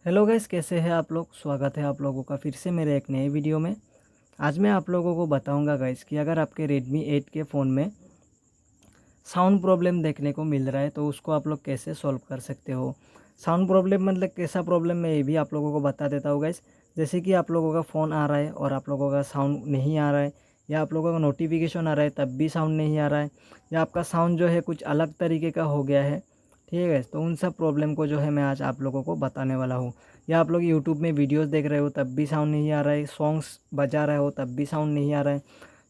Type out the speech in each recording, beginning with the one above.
Hello guys, कैसे हैं आप लोग। स्वागत है आप लोगों का फिर से मेरे एक नए वीडियो में। आज मैं आप लोगों को बताऊंगा गाइस कि अगर आपके Redmi 8 के फ़ोन में साउंड प्रॉब्लम देखने को मिल रहा है तो उसको आप लोग कैसे सॉल्व कर सकते हो। साउंड प्रॉब्लम मतलब कैसा प्रॉब्लम, मैं ये भी आप लोगों को बता देता हूँ गाइस। जैसे कि आप लोगों का फ़ोन आ रहा है और आप लोगों का साउंड नहीं आ रहा है, या आप लोगों का नोटिफिकेशन आ रहा है तब भी साउंड नहीं आ रहा है, या आपका साउंड जो है कुछ अलग तरीके का हो गया है, ठीक है। तो उन सब प्रॉब्लम को जो है मैं आज आप लोगों को बताने वाला हूँ। या आप लोग यूट्यूब में वीडियोस देख रहे हो तब भी साउंड नहीं आ रहा है, सॉन्ग्स बजा रहे हो तब भी साउंड नहीं आ रहा है,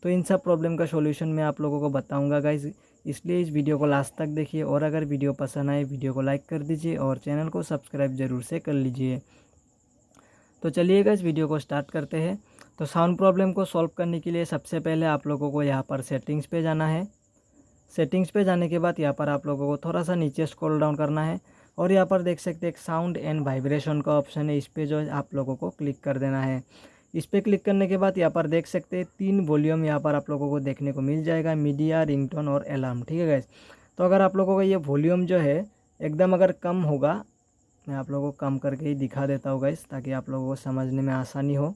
तो इन सब प्रॉब्लम का सॉल्यूशन मैं आप लोगों को बताऊंगा गाइज। इसलिए इस वीडियो को लास्ट तक देखिए, और अगर वीडियो पसंद आए वीडियो को लाइक कर दीजिए और चैनल को सब्सक्राइब ज़रूर से कर लीजिए। तो चलिए गाइज वीडियो को स्टार्ट करते हैं। तो साउंड प्रॉब्लम को सॉल्व करने के लिए सबसे पहले आप लोगों को यहाँ पर सेटिंग्स पे जाना है। सेटिंग्स पे जाने के बाद यहाँ पर आप लोगों को थोड़ा सा नीचे स्क्रॉल डाउन करना है, और यहाँ पर देख सकते हैं एक साउंड एंड वाइब्रेशन का ऑप्शन है, इस पर जो है आप लोगों को क्लिक कर देना है। इस पर क्लिक करने के बाद यहाँ पर देख सकते हैं 3 वॉल्यूम यहाँ पर आप लोगों को देखने को मिल जाएगा, मीडिया, रिंगटोन और अलार्म, ठीक है गाइस। तो अगर आप लोगों का ये वॉल्यूम जो है एकदम अगर कम होगा, मैं आप लोगों को कम करके ही दिखा देता हूँ गाइस ताकि आप लोगों को समझने में आसानी हो।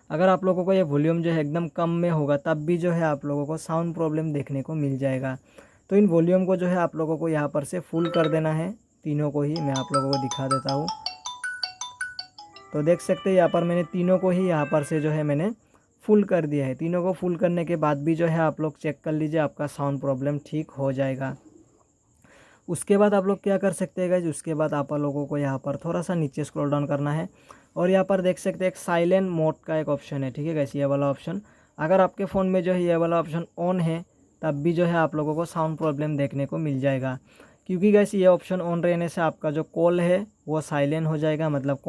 अगर आप लोगों को ये वॉल्यूम जो है एकदम कम में होगा तब भी जो है आप लोगों को साउंड प्रॉब्लम देखने को मिल जाएगा। तो इन वॉल्यूम को जो है आप लोगों को यहाँ पर से फुल कर देना है, तीनों को ही मैं आप लोगों को दिखा देता हूँ। तो देख सकते हैं यहाँ पर मैंने तीनों को ही यहाँ पर से जो है मैंने फुल कर दिया है। तीनों को फुल करने के बाद भी जो है आप लोग चेक कर लीजिए, आपका साउंड प्रॉब्लम ठीक हो जाएगा। उसके बाद आप लोग क्या कर सकते हैं गाइज, उसके बाद आप लोगों को यहाँ पर थोड़ा सा नीचे स्क्रॉल डाउन करना है, और यहाँ पर देख सकते हैं एक साइलेंट मोड का एक ऑप्शन है, ठीक है गाइज। ये वाला ऑप्शन अगर आपके फ़ोन में जो है ये वाला ऑप्शन ऑन है तब भी जो है आप लोगों को साउंड प्रॉब्लम देखने को मिल जाएगा। क्योंकि गाइस ये ऑप्शन ऑन रहने से आपका जो कॉल है वो साइलेंट हो जाएगा, मतलब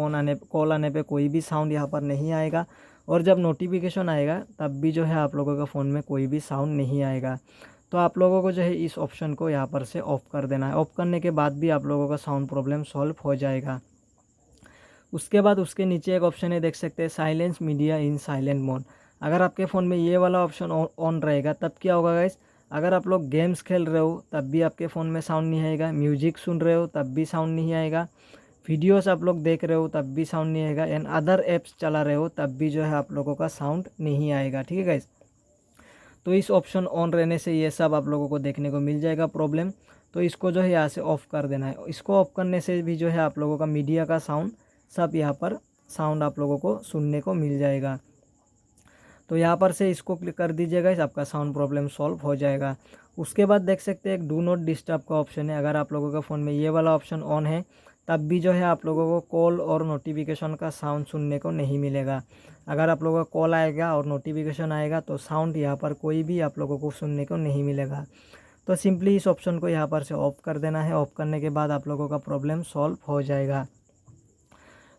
कॉल आने पे कोई भी साउंड यहाँ पर नहीं आएगा, और जब नोटिफिकेशन आएगा तब भी जो है आप लोगों का फ़ोन में कोई भी साउंड नहीं आएगा। तो आप लोगों को जो है इस ऑप्शन को यहाँ पर से ऑफ़ कर देना है। ऑफ़ करने के बाद भी आप लोगों का साउंड प्रॉब्लम सॉल्व हो जाएगा। उसके बाद उसके नीचे एक ऑप्शन है, देख सकते हैं साइलेंस मीडिया इन साइलेंट मोड। अगर आपके फ़ोन में ये वाला ऑप्शन ऑन रहेगा तब क्या होगा गाइस, अगर आप लोग गेम्स खेल रहे हो तब भी आपके फ़ोन में साउंड नहीं आएगा, म्यूजिक सुन रहे हो तब भी साउंड नहीं आएगा, वीडियोस आप लोग देख रहे हो तब भी साउंड नहीं आएगा, एंड अदर ऐप्स चला रहे हो तब भी जो है आप लोगों का साउंड नहीं आएगा, ठीक है गाइस। तो इस ऑप्शन ऑन रहने से ये सब आप लोगों को देखने को मिल जाएगा प्रॉब्लम। तो इसको जो है यहाँ से ऑफ़ कर देना है। इसको ऑफ़ करने से भी जो है आप लोगों का मीडिया का साउंड सब यहाँ पर साउंड आप लोगों को सुनने को मिल जाएगा। तो यहाँ पर से इसको क्लिक कर दीजिएगा, इस आपका साउंड प्रॉब्लम सॉल्व हो जाएगा। उसके बाद देख सकते हैं एक डू नॉट डिस्टर्ब का ऑप्शन है। अगर आप लोगों का फ़ोन में ये वाला ऑप्शन ऑन है तब भी जो है आप लोगों को कॉल और नोटिफिकेशन का साउंड सुनने को नहीं मिलेगा। अगर आप लोगों का कॉल आएगा और नोटिफिकेशन आएगा तो साउंड यहाँ पर कोई भी आप लोगों को सुनने को नहीं मिलेगा। तो सिंपली इस ऑप्शन को यहाँ पर से ऑफ़ कर देना है। ऑफ़ करने के बाद आप लोगों का प्रॉब्लम सॉल्व हो जाएगा।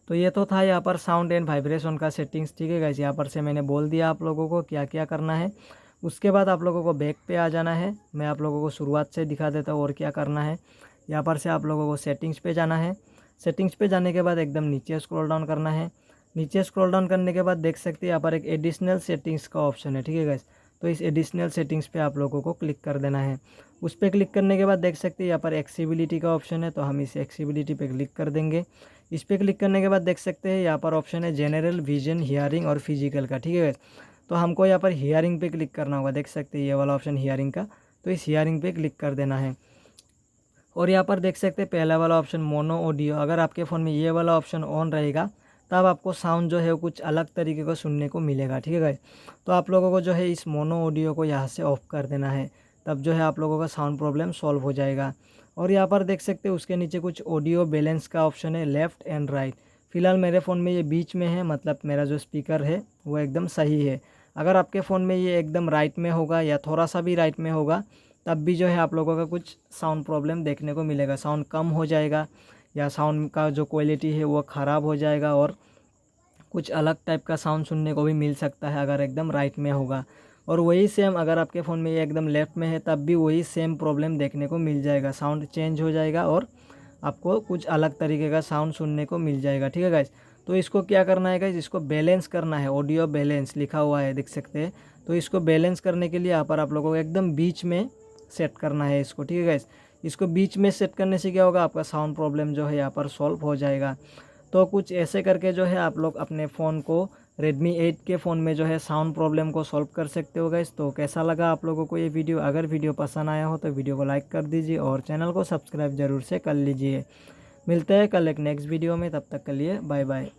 तो ये तो था यहाँ पर साउंड एंड वाइब्रेशन का सेटिंग्स, ठीक है गाइस। यहाँ पर से मैंने बोल दिया आप लोगों को क्या क्या करना है। उसके बाद आप लोगों को बैक पे आ जाना है। मैं आप लोगों को शुरुआत से दिखा देता हूँ और क्या करना है। यहाँ पर से आप लोगों को सेटिंग्स पे जाना है। सेटिंग्स पे जाने के बाद एकदम नीचे स्क्रॉल डाउन करना है। नीचे स्क्रॉल डाउन करने के बाद देख सकते हैं यहाँ पर एक एडिशनल सेटिंग्स का ऑप्शन है, ठीक है गाइस। तो इस एडिशनल सेटिंग्स पे आप लोगों को क्लिक कर देना है। उस पर क्लिक करने के बाद देख सकते हैं यहाँ पर एक्सेसिबिलिटी का ऑप्शन है, तो हम इस एक्सेसिबिलिटी पे क्लिक कर देंगे। इस पर क्लिक करने के बाद देख सकते हैं यहाँ पर ऑप्शन है जनरल, विजन, हियरिंग और फिजिकल का, ठीक है। तो हमको यहाँ पर हियरिंग पे क्लिक करना होगा, देख सकते हैं ये वाला ऑप्शन हियरिंग का, तो इस हियरिंग पे क्लिक कर देना है। और यहाँ पर देख सकते हैं पहला वाला ऑप्शन मोनो ऑडियो, अगर आपके फ़ोन में ये वाला ऑप्शन ऑन रहेगा तब आपको साउंड जो है वो कुछ अलग तरीके का सुनने को मिलेगा, ठीक है गाइस। तो आप लोगों को जो है इस मोनो ऑडियो को यहाँ से ऑफ़ कर देना है, तब जो है आप लोगों का साउंड प्रॉब्लम सॉल्व हो जाएगा। और यहाँ पर देख सकते हैं उसके नीचे कुछ ऑडियो बैलेंस का ऑप्शन है, लेफ़्ट एंड राइट। फ़िलहाल मेरे फ़ोन में ये बीच में है, मतलब मेरा जो स्पीकर है वो एकदम सही है। अगर आपके फ़ोन में ये एकदम राइट में होगा या थोड़ा सा भी राइट में होगा तब भी जो है आप लोगों का कुछ साउंड प्रॉब्लम देखने को मिलेगा, साउंड कम हो जाएगा या साउंड का जो क्वालिटी है वो ख़राब हो जाएगा, और कुछ अलग टाइप का साउंड सुनने को भी मिल सकता है अगर एकदम राइट में होगा। और वही सेम अगर आपके फ़ोन में ये एकदम लेफ़्ट में है तब भी वही सेम प्रॉब्लम देखने को मिल जाएगा, साउंड चेंज हो जाएगा और आपको कुछ अलग तरीके का साउंड सुनने को मिल जाएगा, ठीक है गाइस। तो इसको क्या करना है गाइस, इसको बैलेंस करना है, ऑडियो बैलेंस लिखा हुआ है देख सकते हैं। तो इसको बैलेंस करने के लिए यहाँ पर आप लोगों को एकदम बीच में सेट करना है इसको, ठीक है गाइस। इसको बीच में सेट करने से क्या होगा, आपका साउंड प्रॉब्लम जो है यहाँ पर सॉल्व हो जाएगा। तो कुछ ऐसे करके जो है आप लोग अपने फ़ोन को Redmi 8 के फ़ोन में जो है साउंड प्रॉब्लम को सॉल्व कर सकते हो गाइस। तो कैसा लगा आप लोगों को ये वीडियो? अगर वीडियो पसंद आया हो तो वीडियो को लाइक कर दीजिए और चैनल को सब्सक्राइब ज़रूर से कर लीजिए। मिलते हैं कल एक नेक्स्ट वीडियो में, तब तक के लिए बाय बाय।